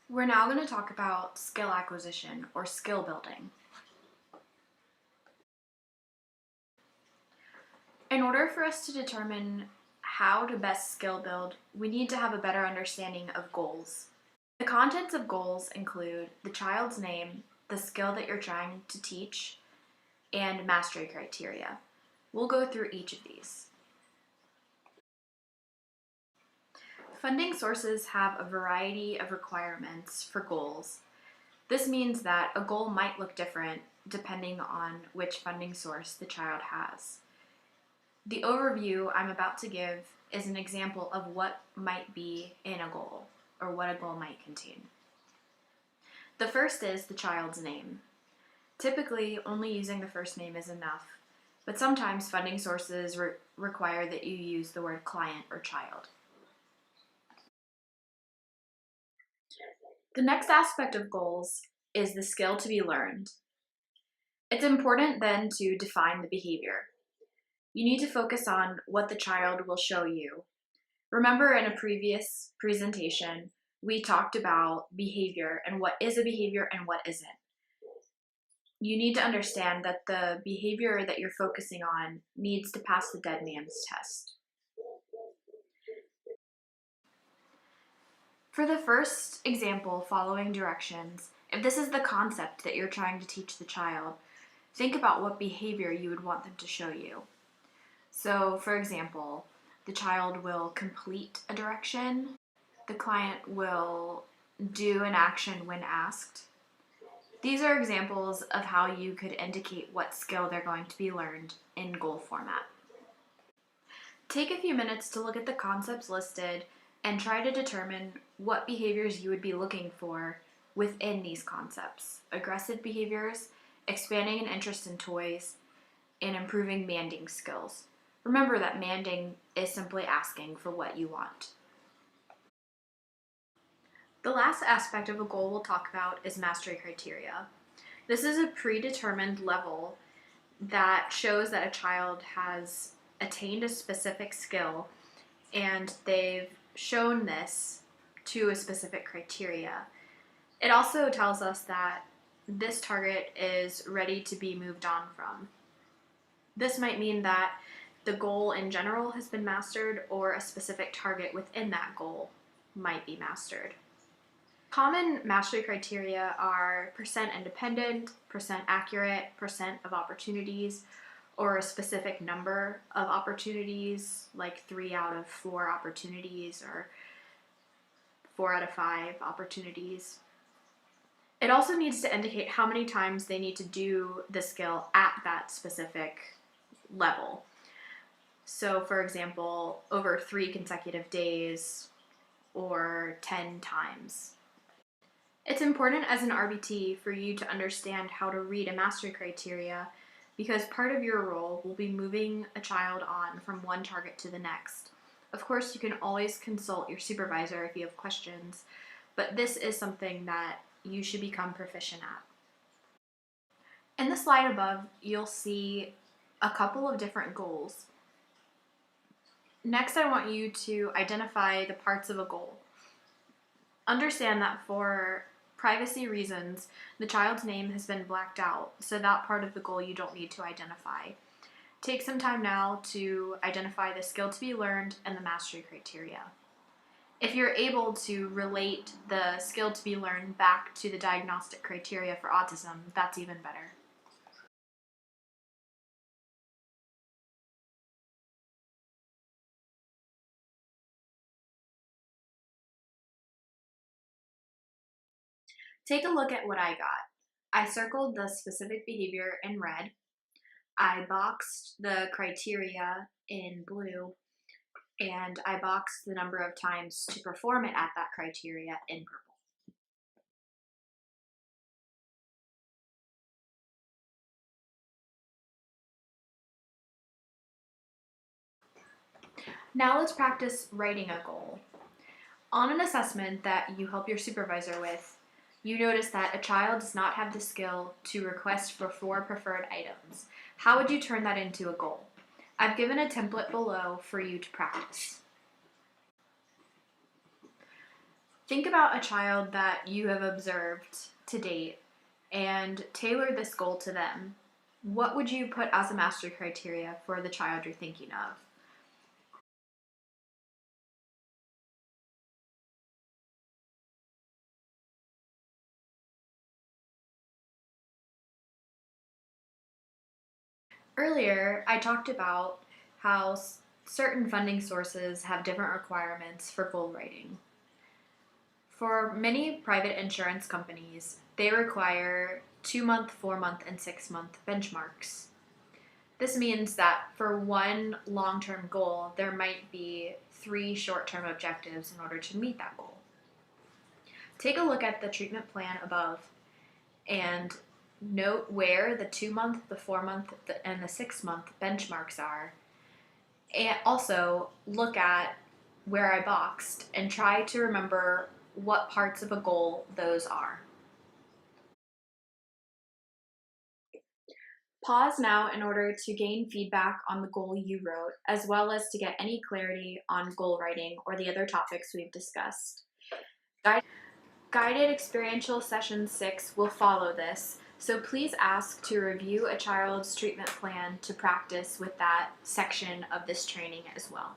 We're now going to talk about skill acquisition or skill building. In order for us to determine how to best skill build, we need to have a better understanding of goals. The contents of goals include the child's name, the skill that you're trying to teach, and mastery criteria. We'll go through each of these. Funding sources have a variety of requirements for goals. This means that a goal might look different depending on which funding source the child has. The overview I'm about to give is an example of what might be in a goal, or what a goal might contain. The first is the child's name. Typically, only using the first name is enough, but sometimes funding sources require that you use the word client or child. The next aspect of goals is the skill to be learned. It's important then to define the behavior. You need to focus on what the child will show you. Remember, in a previous presentation, we talked about behavior and what is a behavior and what isn't. You need to understand that the behavior that you're focusing on needs to pass the dead man's test. For the first example, following directions, if this is the concept that you're trying to teach the child, think about what behavior you would want them to show you. So, for example, the child will complete a direction, the client will do an action when asked. These are examples of how you could indicate what skill they're going to be learned in goal format. Take a few minutes to look at the concepts listed and try to determine what behaviors you would be looking for within these concepts. Aggressive behaviors, expanding an interest in toys, and improving manding skills. Remember that manding is simply asking for what you want. The last aspect of a goal we'll talk about is mastery criteria. This is a predetermined level that shows that a child has attained a specific skill and they've shown this to a specific criteria. It also tells us that this target is ready to be moved on from. This might mean that the goal in general has been mastered, or a specific target within that goal might be mastered. Common mastery criteria are percent independent, percent accurate, percent of opportunities, or a specific number of opportunities, like 3 out of 4 opportunities or 4 out of 5 opportunities. It also needs to indicate how many times they need to do the skill at that specific level. So, for example, over 3 consecutive days or 10 times. It's important as an RBT for you to understand how to read a mastery criteria, because part of your role will be moving a child on from one target to the next. Of course, you can always consult your supervisor if you have questions, but this is something that you should become proficient at. In the slide above, you'll see a couple of different goals. Next, I want you to identify the parts of a goal. Understand that for privacy reasons, the child's name has been blacked out, so that part of the goal you don't need to identify. Take some time now to identify the skill to be learned and the mastery criteria. If you're able to relate the skill to be learned back to the diagnostic criteria for autism, that's even better. Take a look at what I got. I circled the specific behavior in red. I boxed the criteria in blue, and I boxed the number of times to perform it at that criteria in purple. Now let's practice writing a goal. On an assessment that you help your supervisor with, you notice that a child does not have the skill to request for 4 preferred items. How would you turn that into a goal? I've given a template below for you to practice. Think about a child that you have observed to date and tailor this goal to them. What would you put as a mastery criteria for the child you're thinking of? Earlier, I talked about how certain funding sources have different requirements for goal writing. For many private insurance companies, they require 2 month, 4 month, and 6 month benchmarks. This means that for one long term goal, there might be 3 short term objectives in order to meet that goal. Take a look at the treatment plan above and note where the 2 month, the 4 month, and the 6 month benchmarks are. And also look at where I boxed and try to remember what parts of a goal those are. Pause now in order to gain feedback on the goal you wrote, as well as to get any clarity on goal writing or the other topics we've discussed. Guided Experiential Session 6 will follow this, so please ask to review a child's treatment plan to practice with that section of this training as well.